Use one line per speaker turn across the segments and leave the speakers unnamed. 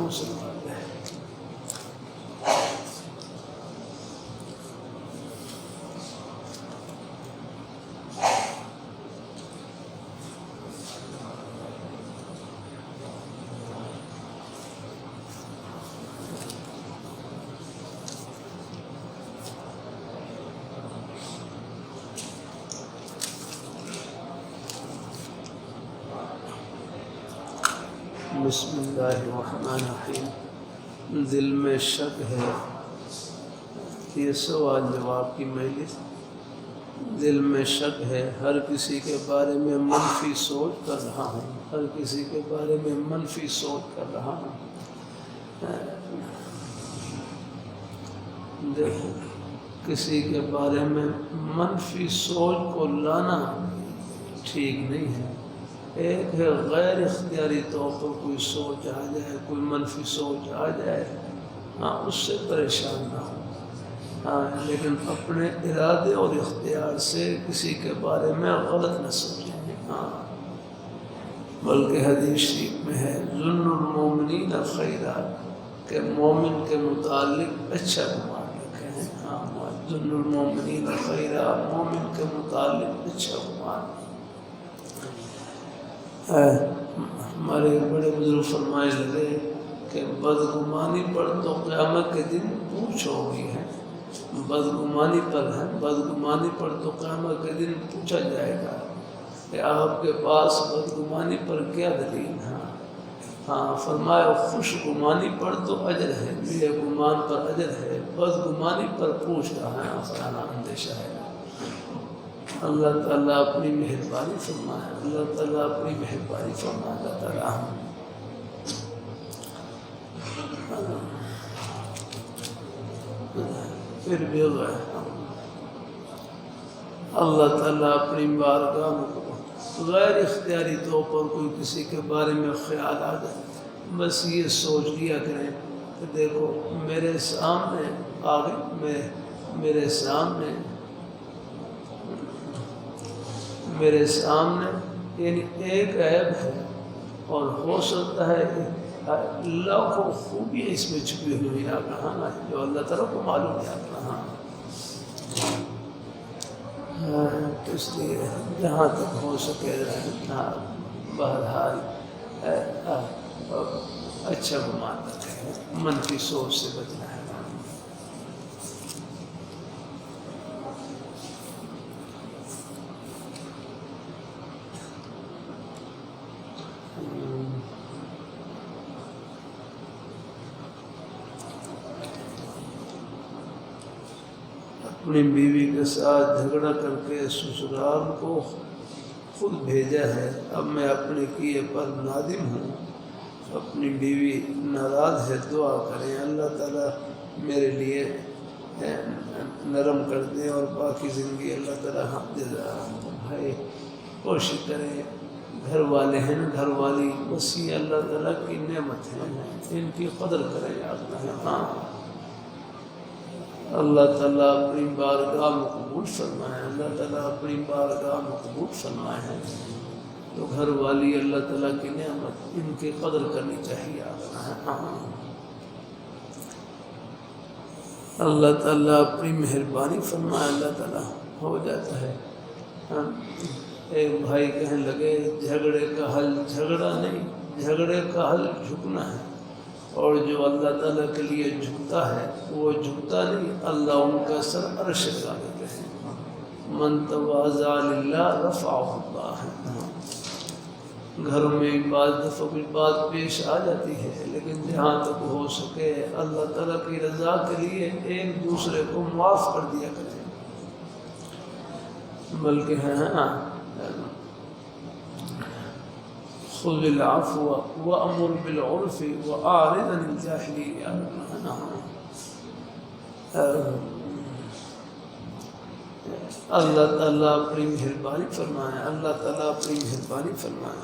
مسلمان ہے۔ بسم اللہ الرحمن الرحیم۔ دل میں شک ہے، یہ سوال جواب کی مجلس۔ دل میں شک ہے، ہر کسی کے بارے میں منفی سوچ کر رہا ہوں، ہر کسی کے بارے میں منفی سوچ کر رہا ہوں۔ دیکھو، کسی کے بارے میں منفی سوچ کو لانا ٹھیک نہیں ہے۔ ایک ہے غیر اختیاری طور پر کوئی سوچ آ جائے، کوئی منفی سوچ آ جائے، اس سے پریشان نہ ہو، لیکن اپنے ارادے اور اختیار سے کسی کے بارے میں غلط نہ سوچیں۔ بلکہ حدیث شریف میں ہے ظن المومنین خیرا، کہ مومن کے متعلق اچھا گمان رکھیں۔ ظن المومنین خیرا، مومن کے متعلق اچھا گمان۔ ہمارے بڑے بزرگ فرمائے لگے کہ بدگمانی پر تو قیامت کے دن پوچھ ہوگی ہے، بدگمانی پر ہے، بدگمانی پر تو قیامت کے دن پوچھا جائے گا کہ آپ کے پاس بدگمانی پر کیا دلیل ہے؟ فرمایا خوش گمانی پر تو اجر ہے، میرے گمان پر اجر ہے، بدگمانی پر پوچھ رہا ہے، افسانہ اندیشہ ہے۔ اللہ تعالیٰ اپنی مہربانی فرمائے، اللہ تعالیٰ اپنی مہربانی فرمائے، اللہ تعالیٰ پھر بھی اللہ تعالیٰ اپنی بارگاہ میں غیر اختیاری طور پر کوئی کسی کے بارے میں خیال آ جائے، بس یہ سوچ لیا کریں کہ دیکھو میرے سامنے آگے میرے سامنے یعنی ایک عیب ہے، اور ہو سکتا ہے لاکھوں خوبیاں اس میں چھپی ہوئی آپ رہا جو اللہ تعالیٰ کو معلوم ہے آپ رہا۔ اس لیے جہاں تک ہو سکے بہرحال اچھا گمان رکھیں، منفی سوچ سے بچنا ہے۔ اپنی بیوی کے ساتھ جھگڑا کر کے سسرال کو خود بھیجا ہے، اب میں اپنے کیے پر نادم ہوں، اپنی بیوی ناراض ہے، دعا کریں اللہ تعالیٰ میرے لیے نرم کر دے اور باقی زندگی اللہ تعالیٰ بھائی کوشش کریں۔ گھر والے ہیں نا، گھر والی وسیع اللہ تعالیٰ کی نعمت ہے، ان کی قدر کریں آپ۔ اللہ تعالیٰ اپنی بارگاہ میں قبول فرمائے، اللہ تعالیٰ اپنی بارگاہ میں قبول فرمائے۔ تو گھر والی اللہ تعالیٰ کی نعمت، ان کی قدر کرنی چاہیے آپ۔ اللہ تعالیٰ اپنی مہربانی فرمائے، اللہ تعالیٰ ہو جاتا ہے۔ ایک بھائی کہنے لگے جھگڑے کا حل جھگڑا نہیں، جھگڑے کا حل جھکنا ہے، اور جو اللہ تعالیٰ کے لیے جھکتا ہے وہ جھکتا نہیں، اللہ ان کا سر عرش لگا دیتے ہیں۔ من تواضع للہ رفعہ اللہ۔ گھروں میں بعض دفعہ کچھ بات پیش آ جاتی ہے، لیکن جہاں تک ہو سکے اللہ تعالیٰ کی رضا کے لیے ایک دوسرے کو معاف کر دیا کریں، بلکہ خذ العفو وأمر بالعرف وأعرض عن الجاہلین۔ اللہ تعالیٰ اپنی مہربانی فرمائے، اللہ تعالیٰ اپنی مہربانی فرمائے،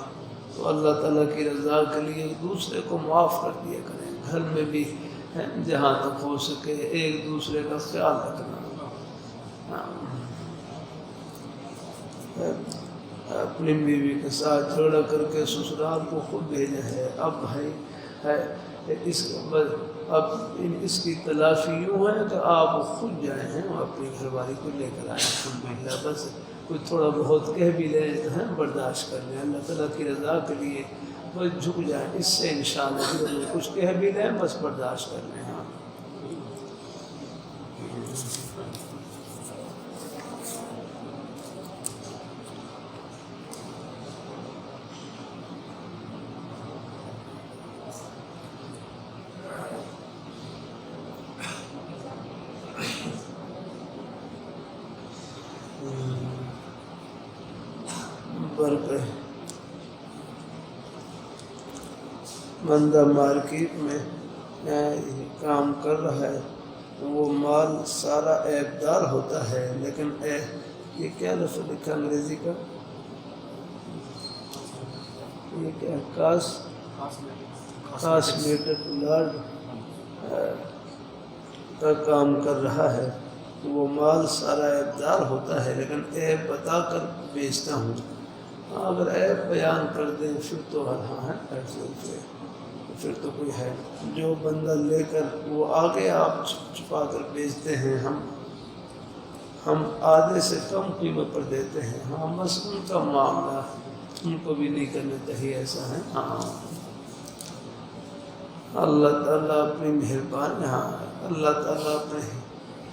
تو اللہ تعالیٰ کی رضا کے لیے ایک دوسرے کو معاف کر دیا کریں۔ گھر میں بھی جہاں تک ہو سکے ایک دوسرے کا خیال رکھنا۔ اپنی بیوی کے ساتھ جھگڑا کر کے سسرال کو خود بھیجا ہے، اب بھائی اس کی تلافی یوں ہے کہ آپ خود جائیں ہیں اور اپنی گھر والی کو لے کر آئیں الحمدللہ. بس کچھ تھوڑا بہت کہہ بھی لیں تو ہیں برداشت کر لیں, اللہ تعالیٰ کی رضا کے لیے بس جھک جائیں. اس سے انشاءاللہ کچھ کہہ بھی لیں بس برداشت کر لیں. ہاں بندہ مارکیٹ میں کام کر رہا ہے, وہ مال سارا عیب دار ہوتا ہے, لیکن یہ کیا لفظ لکھا انگریزی کا, یہ کیا کاسمیٹک لارڈ کا کام کر رہا ہے, وہ مال سارا عیب دار ہوتا ہے لیکن عیب بتا کر بیچتا ہوں. اگر عیب بیان کر دیں پھر تو ہاں ہے, پھر تو کوئی ہے. جو بندہ لے کر وہ آگے آپ چھپا کر بیچتے ہیں, ہم آدھے سے کم قیمت پر دیتے ہیں. ہاں بس ان کا معاملہ, ان کو بھی نہیں کرنا چاہیے ایسا ہے. ہاں اللہ تعالیٰ اپنی مہربانی, ہاں اللہ تعالیٰ اپنے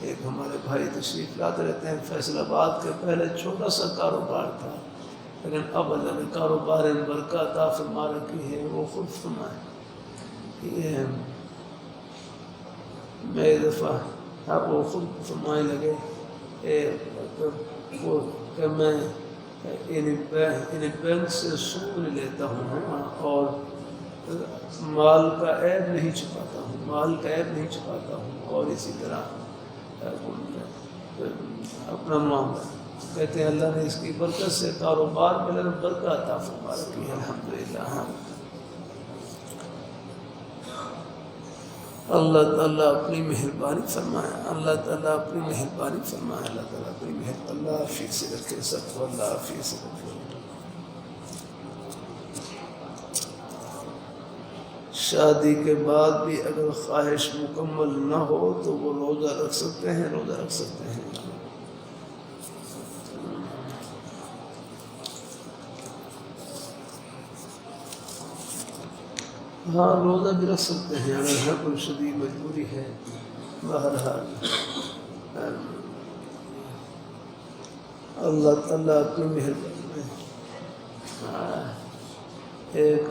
ایک ہمارے بھائی تشریف لاتے رہتے ہیں فیصل آباد کے, پہلے چھوٹا سا کاروبار تھا لیکن اب اللہ نے کاروبار میں برکت عطا فرما رکھی ہے. وہ خود فرمائے یہ میں دفعہ وہ خود فرمائے لگے وہ کہ میں بینک سے سود لیتا ہوں اور مال کا عیب نہیں چھپاتا ہوں, اور اسی طرح اپنا معاملہ کہتے ہیں اللہ نے اس کی برکت سے کاروبار میں برکت عطا فرما رکھی ہے الحمدللہ. اللہ تعالیٰ اپنی مہربانی فرمائے, اللہ تعالیٰ اپنی مہربانی فرمائے, اللہ تعالیٰ اپنی مہربانی, اللہ حفیظ سے رکھے سب کو, اللہ حفیظ سے رکھے. شادی کے بعد بھی اگر خواہش مکمل نہ ہو تو وہ روزہ رکھ سکتے ہیں, ہاں روزہ بھی رکھ سکتے ہیں اگر ہر کوئی شدید مجبوری ہے. بہرحال اللہ تعالیٰ اپنی مہربانی ایک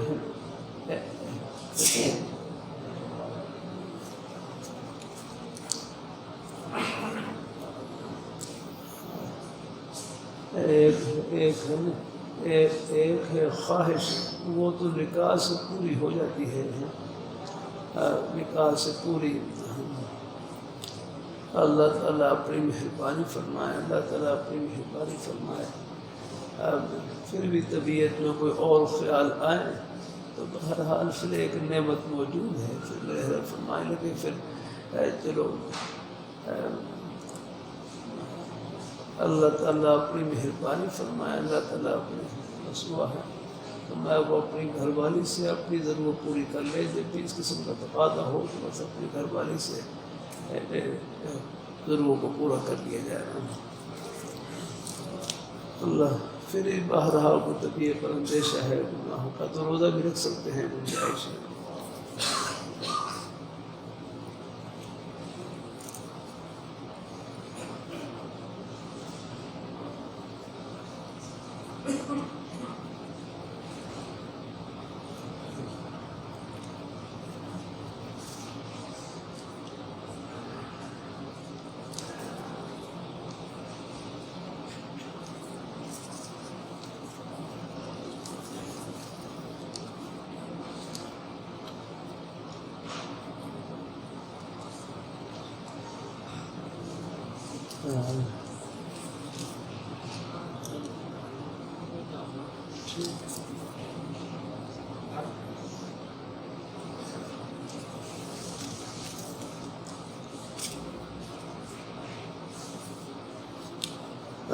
ہے خواہش, وہ تو نکاح سے پوری ہو جاتی ہے, نکاح سے پوری. اللہ تعالیٰ اپنی مہربانی فرمائے, اللہ تعالیٰ اپنی مہربانی فرمائے. پھر بھی طبیعت میں کوئی اور خیال آئے تو بہرحال پھر ایک نعمت موجود ہے, پھر فرمائے لگے, پھر چلو اللہ تعالیٰ اپنی مہربانی فرمائے, اللہ تعالیٰ اپنی مسئلہ ہے تو میں وہ اپنی گھر والی سے اپنی ضرورت پوری کر لے. جب بھی اس قسم کا تقاضا ہو تو بس اپنی گھر والی سے ضرورت کو پورا کر لیا جائے. اللہ پھر بہرحال کو طبیعت پر اندیشہ ہے گناہوں کا تو روزہ بھی رکھ سکتے ہیں, گنجائش ہے.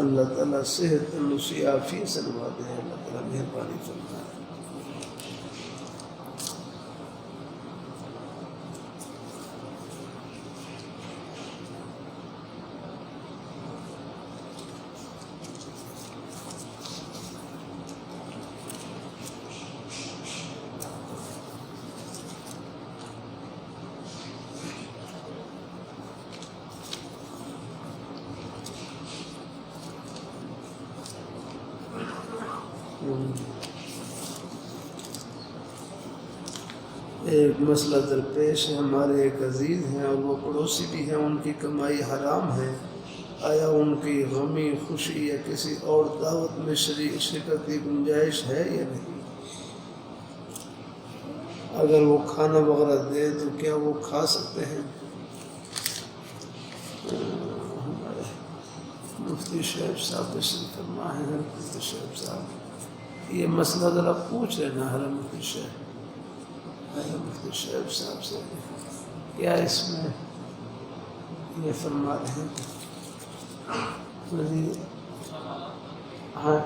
اللہ تعالیٰ صحت تندرستی عافیت سے نوازے, اللہ تعالیٰ مہربانی فرمائے. ایک مسئلہ درپیش ہے، ہمارے ایک عزیز ہیں اور وہ پڑوسی بھی ہیں، ان کی کمائی حرام ہے، آیا ان کی غمی خوشی یا کسی اور دعوت میں شرکت کی گنجائش ہے یا نہیں؟ اگر وہ کھانا وغیرہ دے تو کیا وہ کھا سکتے ہیں؟ ہمارے مفتی شعیب صاحب تشریف فرما ہے، مفتی شعیب صاحب یہ مسئلہ ذرا پوچھ لینا ہے مفتی شعیب صاحب سے، کیا اس میں یہ فرما رہے ہیں؟ ہاں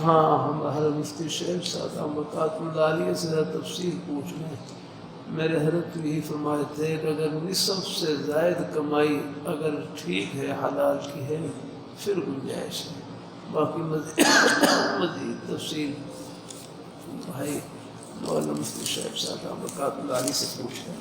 ہاں، ہمارے مفتی شعیب صاحب برکات اللہ علیہ سے ذرا تفصیل پوچھ لیں۔ میرے حضرت یہی فرمائے تھے کہ اگر نصف سے زائد کمائی اگر ٹھیک ہے، حلال کی ہے، پھر گنجائش ہے، باقی مزید تفصیل بھائی مولانا مفتی شعیب صاحب برکات اللہ علیہ سے پوچھ لیں۔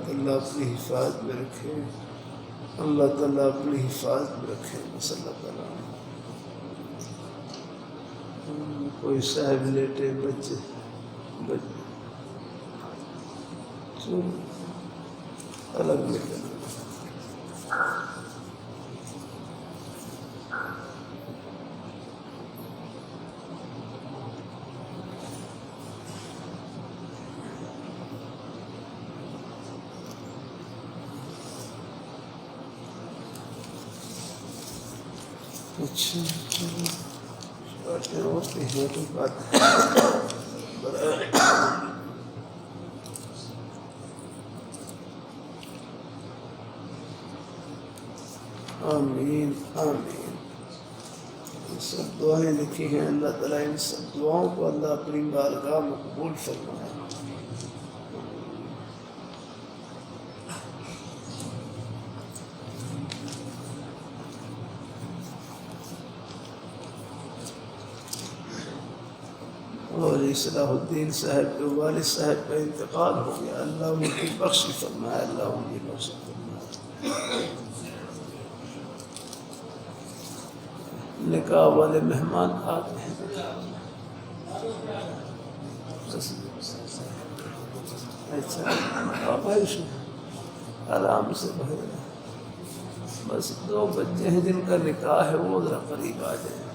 اللہ اپنی حفاظت میں رکھے، اللہ تعالیٰ اپنی حفاظت میں رکھے، صلی اللہ تعالیٰ۔ کوئی صاحب لیٹے بچے الگ میں کرنا۔ اچھا ہوتی ہے تو بات آمین آمین۔ یہ سب دعائیں لکھی ہیں، اللہ تعالیٰ ان سب دعاؤں کو اللہ اپنی بارگاہ میں قبول فرمائے۔ اور صلاح الدین صاحب کے والد صاحب کا انتقال ہو گیا، اللہ ان کی بخش فرمائے، اللہ ان کی بخش فرمائے۔ نکاح والے مہمان آ گئے ہیں، اچھا آرام سے بھائی، بس 2 بچے ہیں جن کا نکاح ہے، وہ ذرا قریب آ جائیں۔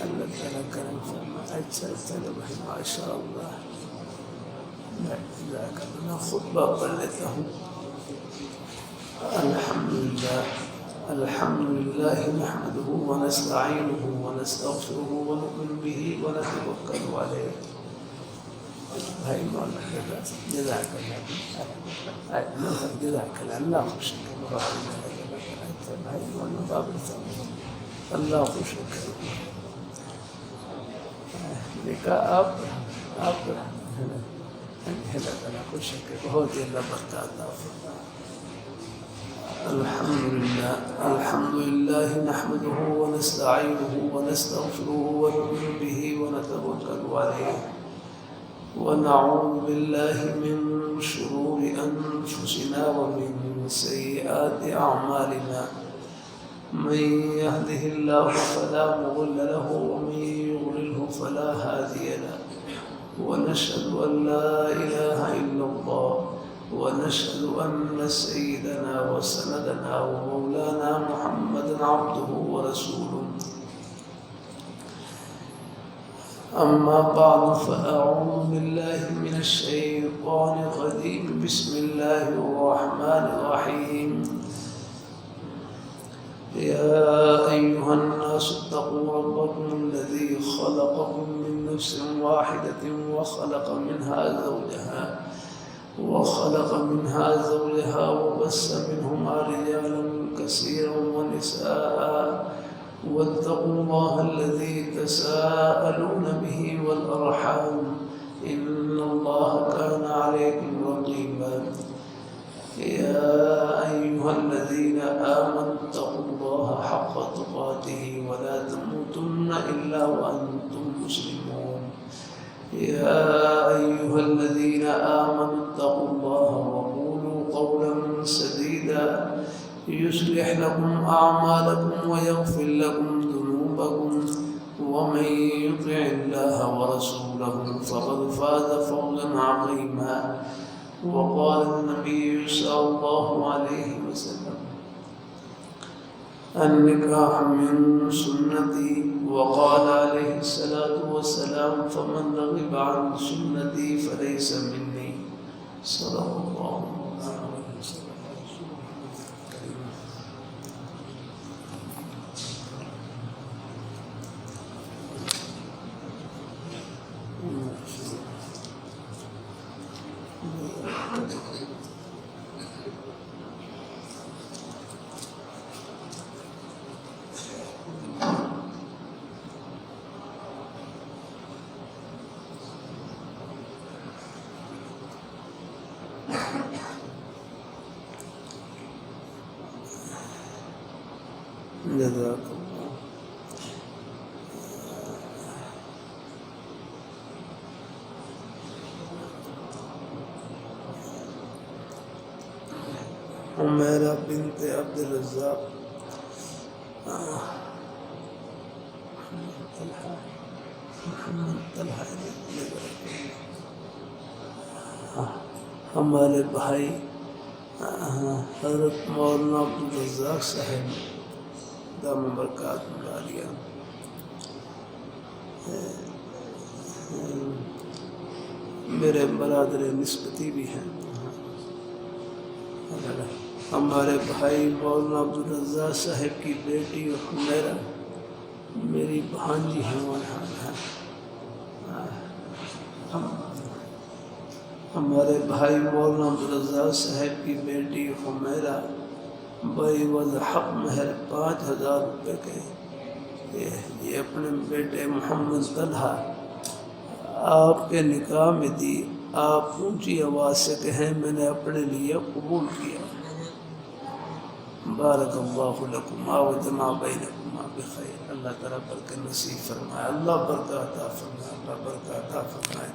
اللہ تعالیٰ کرم فرمائے۔ اچھا چلو بھائی، ماشاء اللہ۔ میں خطبہ پڑھ لیتا ہوں۔ الحمدللہ الحمدللہ نحمده ونستعینه ونستغفره ونؤمن به ونتوکل علیہ۔ بھائی مولانا جزاک اللہ، جزاک اللہ خوش بھائی مولانا بابر اللہ خوش کرے۔ نکاح آپ اللہ خوش کرے، بہت ہی اللہ برکات عطا فرمائے۔ الحمدللہ الحمدللہ نحمده ونستعینه ونستغفره ونؤمن به ونتوکل علیہ ونعوذ بالله من شرور أنفسنا ومن سيئات أعمالنا من يهده الله فلا مضل له ومن يضلله فلا هادي له ونشهد أن لا إله إلا الله ونشهد أن سيدنا وسندنا ومولانا محمدا عبده ورسوله أما بعد فأعوذ بالله من الشيطان الرجيم بسم الله الرحمن الرحيم يا أيها الناس اتقوا ربكم الذي خلقكم من نفس واحدة وخلق منها زوجها وبث منهما رجالا كثيرا ونساء واتقوا الله الذي تساءلون به والأرحام إن الله كان عليكم رقيبا يا أيها الذين آمنوا اتقوا الله حق تقاته ولا تموتن إلا وأنتم مسلمون يا أيها الذين آمنوا اتقوا الله وقولوا قولا سديدا يصلح لكم أعمالكم ويغفر لكم ذنوبكم ومن يطع الله ورسوله فقد فاز فوزا عظيما وقال النبي صلى الله عليه وسلم النكاح من سنتي وقال عليه الصلاة والسلام فمن رغب عن سنتي فليس مني صدق الله عليه وسلم. جزاك الله. حمیرہ بنت عبد الرزاق ہمارے بھائی حضرت مولانا عبد الرزاق صاحب دام برکات ملالیہ میرے برادر نسبتی بھی ہیں. ہمارے بھائی مولانا عبد الرزاق صاحب کی بیٹی حمیرہ میری بھانجی ہیں. ہمارے بھائی مولانا عبد الرزاق صاحب کی بیٹی حمیرہ بھائی وضع حق مہر 5,000 روپے کے یہ اپنے بیٹے محمد طلحہ آپ کے نکاح میں دی. آپ اونچی آواز سے کہیں میں نے اپنے لیے قبول کیا. بارک اللہ لکما وجمع بینکما بخیر. اللہ تعالیٰ برکت نصیب فرمائے. اللہ برکت عطا فرمائے. اللہ برکت عطا فرمائے.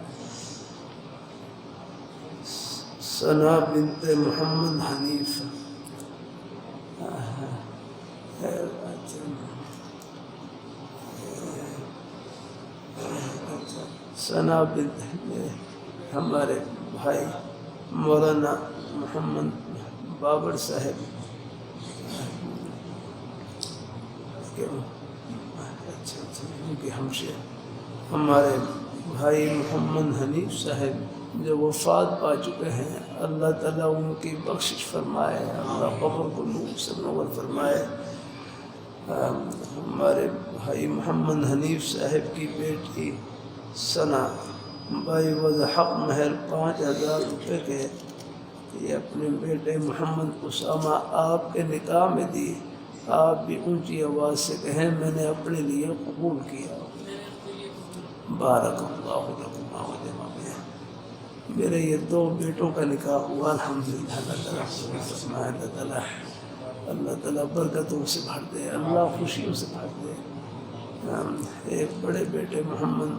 ثنا بنت محمد حنیف ثنا بنت ہمارے بھائی مولانا محمد بابر صاحب ہمشیر. ہمارے بھائی محمد حنیف صاحب جو وفات پا چکے ہیں اللہ تعالیٰ ان کی بخشش فرمائے. اللہ قبر کو نور سے منور فرمائے. ہمارے بھائی محمد حنیف صاحب کی بیٹی ثنا بھائی وضع حق مہر 5,000 روپے کے یہ اپنے بیٹے محمد اسامہ آپ کے نکاح میں دی. آپ بھی اونچی آواز سے کہیں میں نے اپنے لیے قبول کیا. بارک اللہ لکما وجمع بینکما. میرے یہ 2 بیٹوں کا نکاح ہوا الحمدللہ. اللہ تعالیٰ برکتوں سے بھر دے. اللہ خوشیوں سے بھر دے. ایک بڑے بیٹے محمد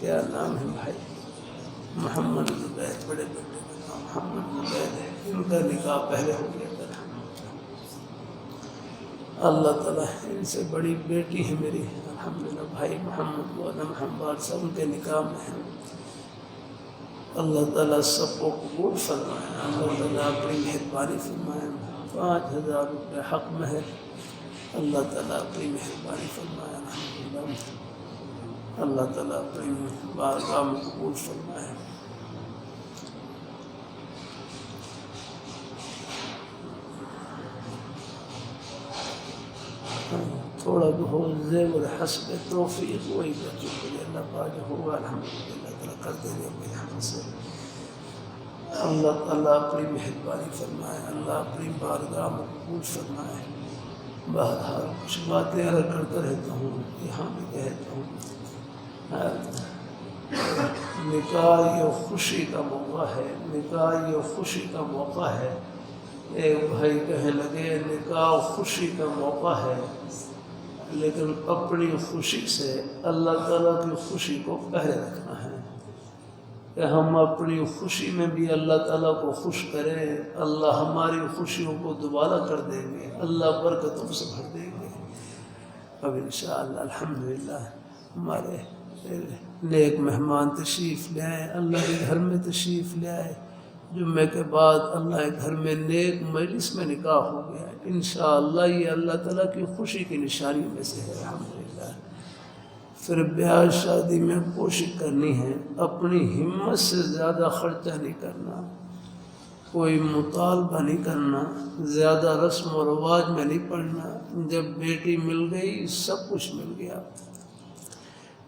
کیا نام ہے بھائی؟ محمد زبیر، بڑے بیٹے کا نام محمد زبیر ہے، ان کا نکاح پہلے ہو گیا تھا۔ اللہ تعالیٰ ان سے بڑی بیٹی ہے میری الحمدللہ، بھائی محمد مولانا محمد سب ان کے نکاح میں ہیں۔ اللہ تعالیٰ سب کو قبول فرمائے، اللہ تعالیٰ اپنی مہربانی فرمائے۔ 5000 روپے حق مہر، اللہ تعالیٰ اپنی مہربانی فرمائے الحمدللہ، اللہ تعالیٰ اپنی بارگاہ میں قبول فرمائے۔ تھوڑا بہت زیور حسب توفیق وہی بچوں کے لیے اللہ پاک ہوگا الحمدللہ، اللہ تعالیٰ کر دیں گے میرے ہم سے۔ اللہ تعالیٰ اپنی مہربانی فرمائے، اللہ اپنی بارگاہ میں قبول فرمائے۔ بہرحال کچھ باتیں اگر کرتا رہتا ہوں، یہاں بھی کہتا ہوں، نکاح یہ خوشی کا موقع ہے، نکاح یہ خوشی کا موقع ہے۔ ایک بھائی کہنے لگے نکاح خوشی کا موقع ہے، لیکن اپنی خوشی سے اللہ تعالیٰ کی خوشی کو پہلے رکھنا ہے کہ ہم اپنی خوشی میں بھی اللہ تعالیٰ کو خوش کریں، اللہ ہماری خوشیوں کو دوبارہ کر دیں گے، اللہ برکتوں سے بھر دیں گے۔ اب انشاءاللہ الحمدللہ ہمارے نیک مہمان تشریف لے آئے، اللہ کے گھر میں تشریف لے آئے۔ جمعے کے بعد اللہ کے گھر میں نیک مجلس میں نکاح ہو گیا ہے، انشاءاللہ یہ اللہ تعالیٰ کی خوشی کی نشانی میں سے ہے الحمدللہ۔ پھر بیاہ شادی میں کوشش کرنی ہے، اپنی ہمت سے زیادہ خرچہ نہیں کرنا، کوئی مطالبہ نہیں کرنا، زیادہ رسم و رواج میں نہیں پڑنا۔ جب بیٹی مل گئی سب کچھ مل گیا۔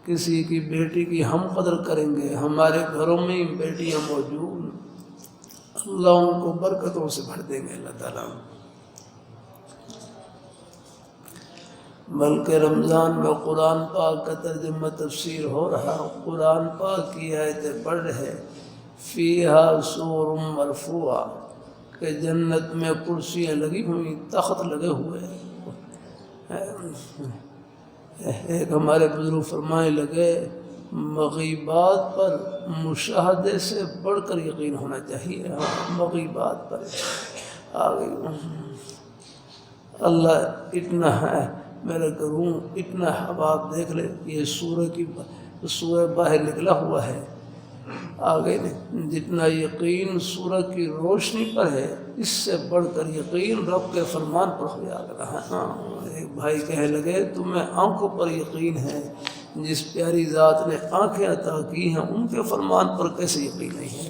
کسی کی بیٹی کی ہم قدر کریں گے، ہمارے گھروں میں ہی بیٹیاں موجود، اللہ ان کو برکتوں سے بھر دیں گے اللہ تعالیٰ۔ بلکہ رمضان میں قرآن پاک کا ترجمہ تفسیر ہو رہا، قرآن پاک کی آیتیں پڑھ رہے، فیہا سور مرفوع، کہ جنت میں کرسیاں لگی ہوئی، تخت لگے ہوئے۔ ایک ہمارے بزرگ فرمائے لگے مغیبات پر مشاہدے سے بڑھ کر یقین ہونا چاہیے۔ مغیبات پر آگے اللہ اتنا ہے میرے گھروں، اتنا حباب دیکھ لے، یہ سورہ باہر نکلا ہوا ہے آگے نہیں، جتنا یقین سورج کی روشنی پر ہے اس سے بڑھ کر یقین رب کے فرمان پر ہو جاتا ہے۔ ایک بھائی کہنے لگے تمہیں آنکھوں پر یقین ہے، جس پیاری ذات نے آنکھیں عطا کی ہیں ان کے فرمان پر کیسے یقین نہیں ہے؟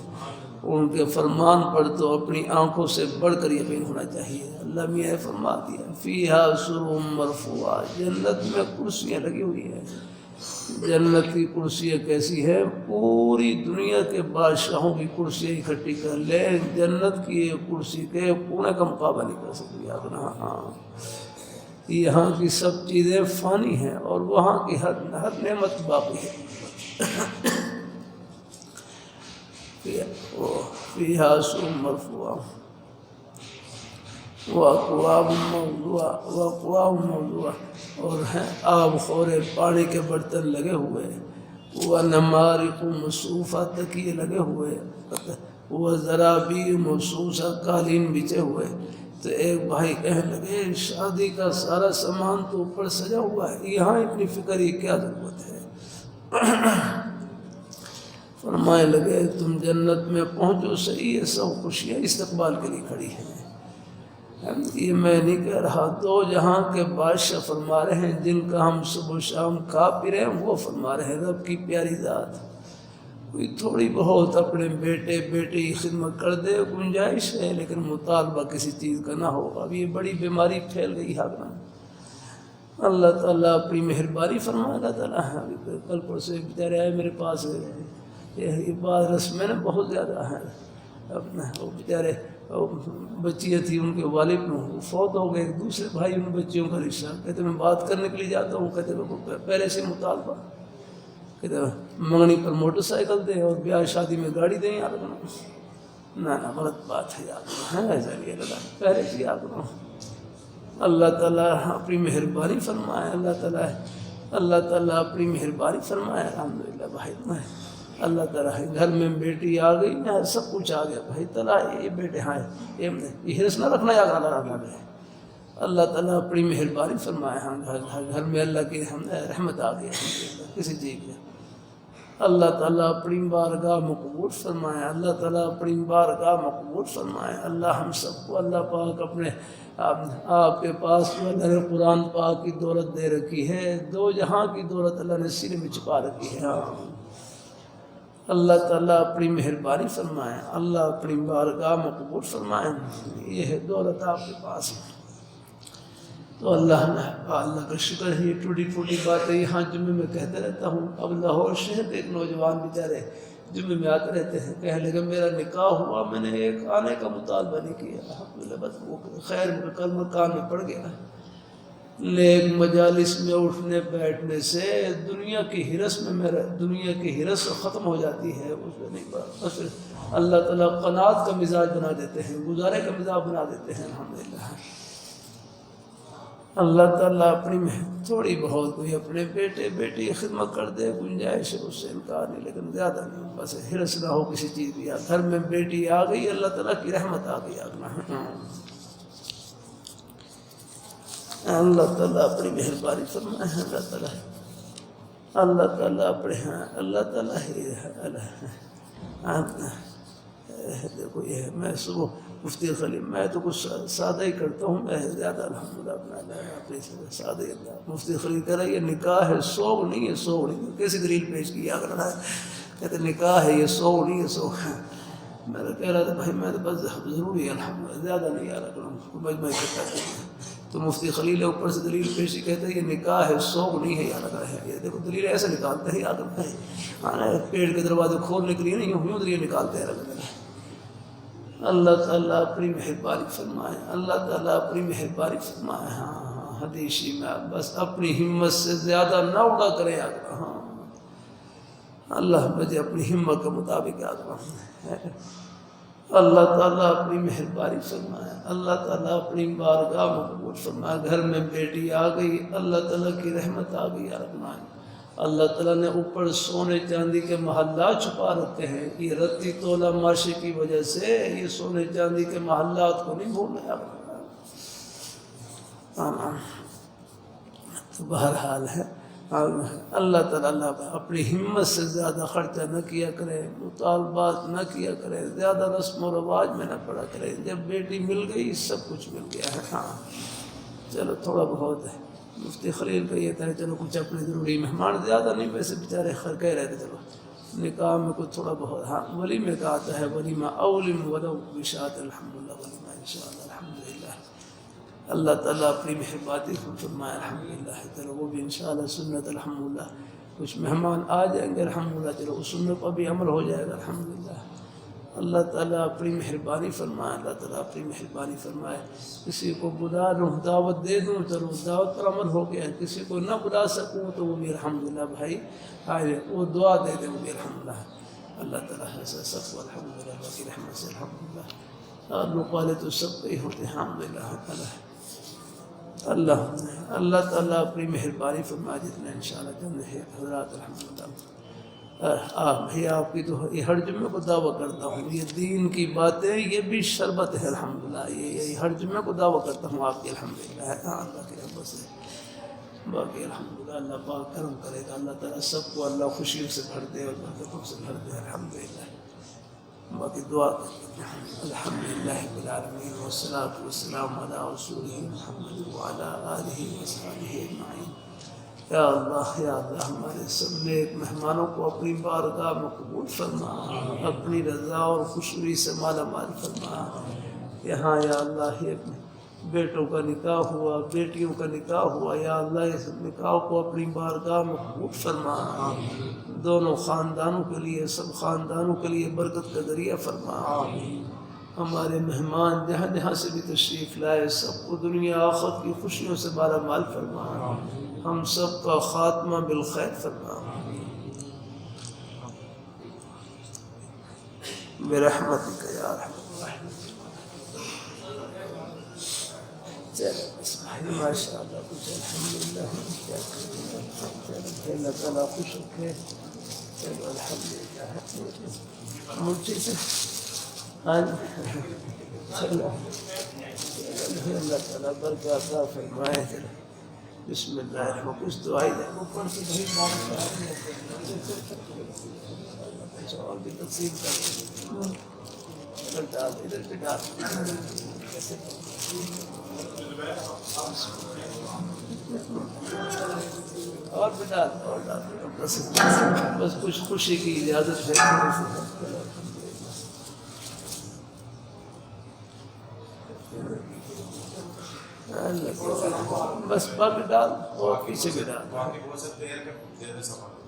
ان کے فرمان پر تو اپنی آنکھوں سے بڑھ کر یقین ہونا چاہیے۔ اللہ میاں فرما دیا فیہا سرور مرفوع، جنت میں کرسیاں لگی ہوئی ہیں۔ جنت کی کرسیاں کیسی ہیں؟ پوری دنیا کے بادشاہوں کی کرسیاں اکٹھی کر لیں، جنت کی ایک کرسی کے کونے کا مقابلہ نہیں کر سکتی۔ ہاں یہاں کی سب چیزیں فانی ہیں اور وہاں کی ہر نعمت باقی ہے۔ فیہا سرور مرفوع وَأَكْوَابٌ مَّوْضُوعَةٌ، اور ہیں آب خورے پانی کے برتن لگے ہوئے، وَنَمَارِقُ مَصْفُوفَةٌ، تکیے لگے ہوئے، وَزَرَابِيُّ مَبْثُوثَةٌ، قالین بچے ہوئے۔ تو ایک بھائی کہنے لگے شادی کا سارا سامان تو اوپر سجا ہوا ہے، یہاں اتنی فکر کی کیا ضرورت ہے؟ فرمائے لگے تم جنت میں پہنچو صحیح ہے، سب خوشیاں استقبال کے لیے کھڑی ہیں۔ یہ میں نہیں کہہ رہا، دو جہاں کے بادشاہ فرما رہے ہیں، جن کا ہم صبح و شام کھا پی رہے ہیں وہ فرما رہے ہیں رب کی پیاری ذات۔ کوئی تھوڑی بہت اپنے بیٹے بیٹے کی خدمت کر دے گنجائش ہے، لیکن مطالبہ کسی چیز کا نہ ہو۔ اب یہ بڑی بیماری پھیل گئی ہے۔ اللہ تعالیٰ اپنی مہربانی فرمائے۔ اللہ تعالیٰ کل پرسوں ایک بیچارے آئے میرے پاس، یہ بات رسمیں نا بہت زیادہ ہیں، اپنا وہ بیچارے بچیاں تھیں، ان کے والد فوت ہو گئے، ایک دوسرے بھائی ان بچیوں کا رشتہ، کہتے میں بات کرنے کے لیے جاتا ہوں، کہتے پہلے سے مطالبہ، کہتے منگنی پر موٹر سائیکل دیں اور بیاہ شادی میں گاڑی دیں۔ یاد رکھنا نہ غلط بات ہے، یاد رکھنا ایسا نہیں ہے، پہلے سے یاد رکھنا۔ اللہ تعالیٰ اپنی مہربانی فرمائے، اللہ تعالیٰ اللہ تعالیٰ اپنی مہربانی فرمائے الحمدللہ بھائی. اللہ تعالیٰ گھر میں بیٹی آ گئی سب کچھ آ گیا بھائی تعالیٰ. یہ بیٹے ہاں یہ حرص نہ رکھنا یا اللہ تعالیٰ اپنی مہربانی فرمائے. ہاں گھر میں اللہ کی رحمت آ گئی کسی چیز میں. اللہ تعالیٰ اپنی بارگاہ مقبول فرمائے. اللہ تعالیٰ اپنی بارگاہ مقبول فرمائے. اللہ ہم سب کو اللہ پاک اپنے آپ کے پاس اللہ نے قرآن پاک کی دولت دے رکھی ہے. دو جہاں کی دولت اللہ نے سینے میں چھپا رکھی ہے. اللہ تعالیٰ اپنی مہربانی فرمائے. اللہ اپنی بارگاہ مقبول فرمائے. یہ ہے دولت آپ کے پاس. تو اللہ کا شکر ہے. یہ ٹوٹی پھوٹی باتیں یہاں جمعے میں کہتے رہتا ہوں. اب لاہور شہر کے ایک نوجوان بیچارے جمعے میں آتے رہتے ہیں. کہنے لگے میرا نکاح ہوا میں نے ایک آنے کا مطالبہ نہیں کیا. الحمدللہ بس وہ خیر کلمہ کان میں پڑ گیا. لیکن مجالس میں اٹھنے بیٹھنے سے دنیا کی ہرس ختم ہو جاتی ہے. اس میں نہیں بس اللہ تعالیٰ قناعت کا مزاج بنا دیتے ہیں. گزارے کا مزاج بنا دیتے ہیں. الحمدللہ اللہ تعالیٰ اپنی تھوڑی بہت کوئی اپنے بیٹے بیٹی خدمت کر دے گنجائش اس سے انکار نہیں لیکن زیادہ نہیں. بس ہرس نہ ہو کسی چیز کی. گھر میں بیٹی آ گئی اللہ تعالیٰ کی رحمت آ گئی. اللہ تعالیٰ اپنی مہربانی فرمائے. اللہ تعالیٰ اپنے اللہ تعالیٰ دیکھو یہ میں صبح مفتی خلیل میں تو کچھ سادہ ہی کرتا ہوں. میں زیادہ الحمدللہ اپنا سادہ ہی. مفتی خلیل کہہ رہا ہے یہ نکاح ہے سوگ نہیں ہے. سوگ نہیں کیسی دلیل پیش کی کر رہا ہے. کہتے نکاح ہے یہ سوگ نہیں ہے. سوگ میں تو کہہ رہا تھا بھائی میں تو بس ضروری ہے الحمدللہ زیادہ نہیں آ رہا مجمع اکٹھا کروں. تو مفتی خلیل اوپر سے دلیل پیشی کہتے ہیں یہ نکاح ہے سوگ نہیں ہے. یاد رکھا ہے یہ دیکھو دلیل ایسے نکالتے ہیں. یاد رکھا ہے پیڑ کے دروازے کھولنے کے لیے نہیں یوں دلیل نکالتے ہیں. اللہ تعالیٰ اپنی مہربانی فرمائے. اللہ تعالیٰ اپنی مہربانی فرمائے. ہاں حدیثی میں بس اپنی ہمت سے زیادہ نہ اڑا کرے. ہاں اللہ مجھے اپنی ہمت کے مطابق یاد رکھنا. اللہ تعالیٰ اپنی مہربانی فرمائے. اللہ تعالیٰ اپنی بارگاہ مقبول فرمائے. گھر میں بیٹی آ گئی اللہ تعالیٰ کی رحمت آ گئی. اللہ تعالیٰ نے اوپر سونے چاندی کے محلات چھپا رکھے ہیں. یہ رتی تولہ معاشی کی وجہ سے یہ سونے چاندی کے محلات کو نہیں بھولنا. تو بہرحال ہے اللہ تعالیٰ اپنی ہمت سے زیادہ خرچہ نہ کیا کرے. مطالبات نہ کیا کرے. زیادہ رسم و رواج میں نہ پڑا کرے. جب بیٹی مل گئی سب کچھ مل گیا ہے. ہاں چلو تھوڑا بہت ہے. مفتی خلیل کا یہ تھا چلو کچھ اپنے ضروری مہمان زیادہ نہیں ویسے بیچارے خیر کہہ رہے تھے چلو نکاح میں کچھ تھوڑا بہت. ہاں ولیمے کا آتا ہے ولیمہ اولم ولو بشات. الحمدللہ ولیمہ انشاءاللہ. الحمدللہ اللہ تعالیٰ اپنی مہربانی فرمائے. الحمدللہ چلو وہ بھی انشاءاللہ سنت. الحمدللہ کچھ مہمان آ جائیں گے الحمدللہ. چلو اس سنت پر بھی عمل ہو جائے گا. الحمدللہ اللہ تعالیٰ اپنی مہربانی فرمائے. اللہ تعالیٰ اپنی مہربانی فرمائے. کسی کو بلا لوں دعوت دے دوں چلو دعوت پر عمل ہو گیا. کسی کو نہ بلا سکوں تو وہ بھی الحمدللہ بھائی وہ دعا دے دیں وہ بھی الحمدللہ. اللہ تعالیٰ سب کو الحمدللہ باقی رحمت سے الحمدللہ. لوگ والے تو سب کو ہی ہوتے ہیں الحمدللہ. اللہ تعالیٰ اپنی مہربانی فرمائے. جتنا انشاءاللہ جلد ہے حضرات الحمدللہ. بھائی آپ کی تو یہ ہر جمعے کو دعویٰ کرتا ہوں یہ دین کی باتیں یہ بھی شربت ہے الحمدللہ. یہ ہر جمعے کو دعویٰ کرتا ہوں آپ کی الحمدللہ. اللہ کی رحمت سے باقی الحمدللہ اللہ پاک کرم کرے گا. اللہ تعالیٰ سب کو اللہ خوشیوں سے بھر دے اور برکتوں سے بھر دے الحمدللہ. باقی دعا الحمدللہ رب العالمین والصلاة والسلام علی رسولہ محمد وعلی آلہ وصحبہ اجمعین. یا اللہ ہمارے سب نیک مہمانوں کو اپنی بارگاہ میں قبول فرما. اپنی رضا اور خوشبوئی سے مالا مال فرما. یہاں یا اللہ یہ بیٹوں کا نکاح ہوا بیٹیوں کا نکاح ہوا یا اللہ اس نکاح کو اپنی بارگاہ میں قبول فرما. دونوں خاندانوں کے لیے سب خاندانوں کے لیے برکت کا ذریعہ فرما. ہمارے مہمان جہاں جہاں سے بھی تشریف لائے سب کو دنیا آخرت کی خوشیوں سے مالا مال فرما. ہم سب کا خاتمہ بالخیر فرما برحمتک یا ارحم الراحمین. چلو بس بھائی ماشاء اللہ کچھ الحمدللہ کیا کریں اللہ تعالیٰ خوش رکھے چلو الحمدللہ مرچی سے ہاں چلو اللہ تعالیٰ برکات عطا فرمائے بسم اللہ الرحمن الرحیم کچھ دعائی دیں اوپر سے بھائی اور بھی تقسیم کر ادھر ڈال ادھر پہ ڈال اور بھی ڈال اور ڈال بس کچھ خوشی کی اجازت ہے بس پاک ڈال اور پیچھے بھی ڈال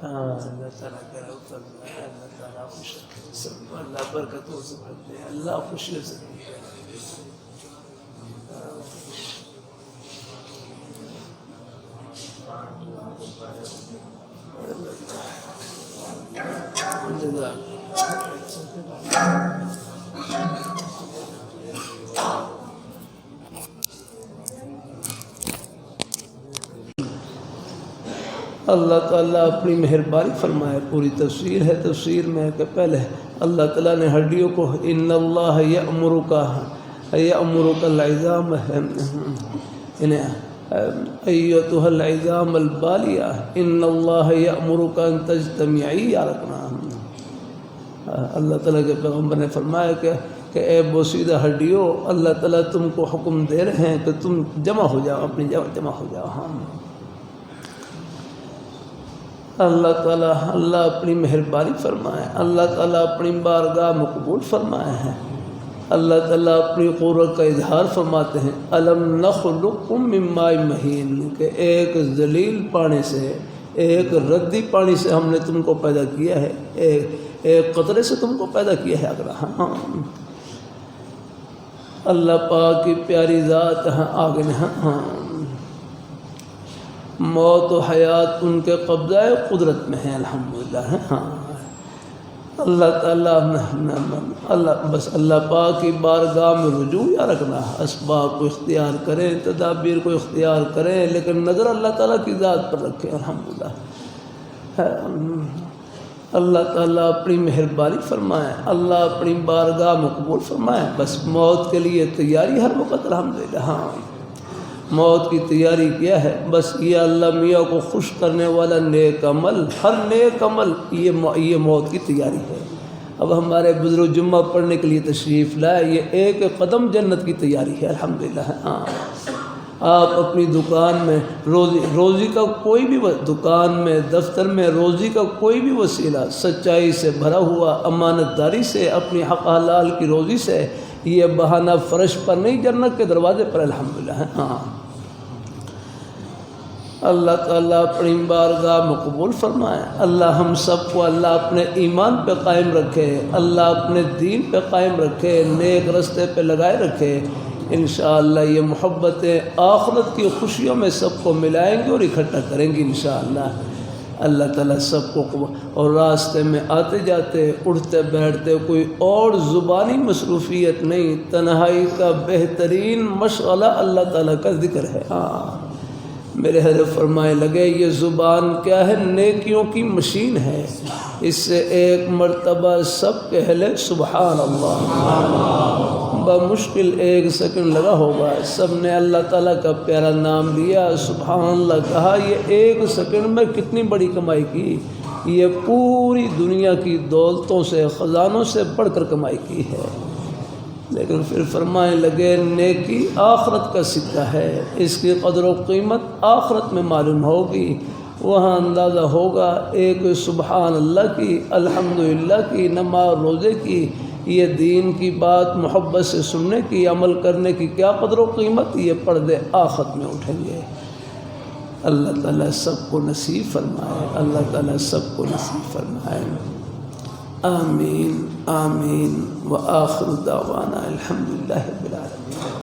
اللہ تعالیٰ کرو اللہ تعالیٰ خوش سب اللہ برکتوں سے بھر دے اللہ خوشی سے اللہ تعالیٰ اپنی مہربانی فرمائے پوری تفسیر ہے تفسیر میں کہ پہلے اللہ تعالیٰ نے ہڈیوں کو ان اللہ یأمرک العظام ایتها العظام البالیہ ان اللہ یأمرک ان تجتمعی رکھنا اللہ تعالیٰ کے پیغمبر نے فرمایا کہ اے بوسیدہ ہڈیوں اللہ تعالیٰ تم کو حکم دے رہے ہیں کہ تم جمع ہو جاؤ اپنی جمع ہو جاؤ ہاں اللہ تعالیٰ اپنی مہربانی فرمائے اللہ تعالیٰ اپنی بارگاہ مقبول فرمائے ہیں اللہ تعالیٰ اپنی قدرت کا اظہار فرماتے ہیں الم نخلقکم من ماء مہین کہ ایک ذلیل پانی سے ایک ردی پانی سے ہم نے تم کو پیدا کیا ہے ایک قطرے سے تم کو پیدا کیا ہے اگر ہاں اللہ پاک کی پیاری ذات آگے ہاں موت و حیات ان کے قبضہ قدرت میں ہے الحمدللہ ہاں اللہ تعالیٰ بس اللہ پاک کی بارگاہ میں رجوع یا رکھنا اسباب کو اختیار کریں تدابیر کو اختیار کریں لیکن نظر اللہ تعالیٰ کی ذات پر رکھیں الحمدللہ اللہ تعالیٰ اپنی مہربانی فرمائے اللہ اپنی بارگاہ مقبول فرمائے بس موت کے لیے تیاری ہر وقت الحمدللہ ہاں موت کی تیاری کیا ہے بس یہ اللہ میاں کو خوش کرنے والا نیک عمل ہر نیک عمل یہ موت کی تیاری ہے اب ہمارے بزرگ جمعہ پڑھنے کے لیے تشریف لائے یہ ایک قدم جنت کی تیاری ہے الحمدللہ ہاں آپ اپنی دکان میں روزی کا کوئی بھی دکان میں دفتر میں روزی کا کوئی بھی وسیلہ سچائی سے بھرا ہوا امانت داری سے اپنی حق حلال کی روزی سے یہ بہانہ فرش پر نہیں جنت کے دروازے پر الحمدللہ ہاں اللہ تعالیٰ اپنی بارگاہ مقبول فرمائے اللہ ہم سب کو اللہ اپنے ایمان پہ قائم رکھے اللہ اپنے دین پہ قائم رکھے نیک رستے پہ لگائے رکھے انشاءاللہ یہ محبتیں آخرت کی خوشیوں میں سب کو ملائیں گے اور اکٹھا کریں گے انشاءاللہ اللہ تعالیٰ سب کو اور راستے میں آتے جاتے اٹھتے بیٹھتے کوئی اور زبانی مصروفیت نہیں تنہائی کا بہترین مشغلہ اللہ تعالیٰ کا ذکر ہے ہاں میرے حضرت فرمائے لگے یہ زبان کیا ہے نیکیوں کی مشین ہے اس سے ایک مرتبہ سب کہہ لے سبحان اللہ بمشکل 1 سیکنڈ لگا ہوگا سب نے اللہ تعالیٰ کا پیارا نام لیا سبحان اللہ کہا یہ 1 سیکنڈ میں کتنی بڑی کمائی کی یہ پوری دنیا کی دولتوں سے خزانوں سے بڑھ کر کمائی کی ہے لیکن پھر فرمائے لگے نیکی آخرت کا سکہ ہے اس کی قدر و قیمت آخرت میں معلوم ہوگی وہاں اندازہ ہوگا ایک سبحان اللہ کی الحمدللہ کی نماز روزے کی یہ دین کی بات محبت سے سننے کی عمل کرنے کی کیا قدر و قیمت یہ پردے آخرت میں اٹھیں گے اللہ تعالیٰ سب کو نصیب فرمائے اللہ تعالیٰ سب کو نصیب فرمائے آمین آمین وآخر دعوانا الحمدللہ رب العالمین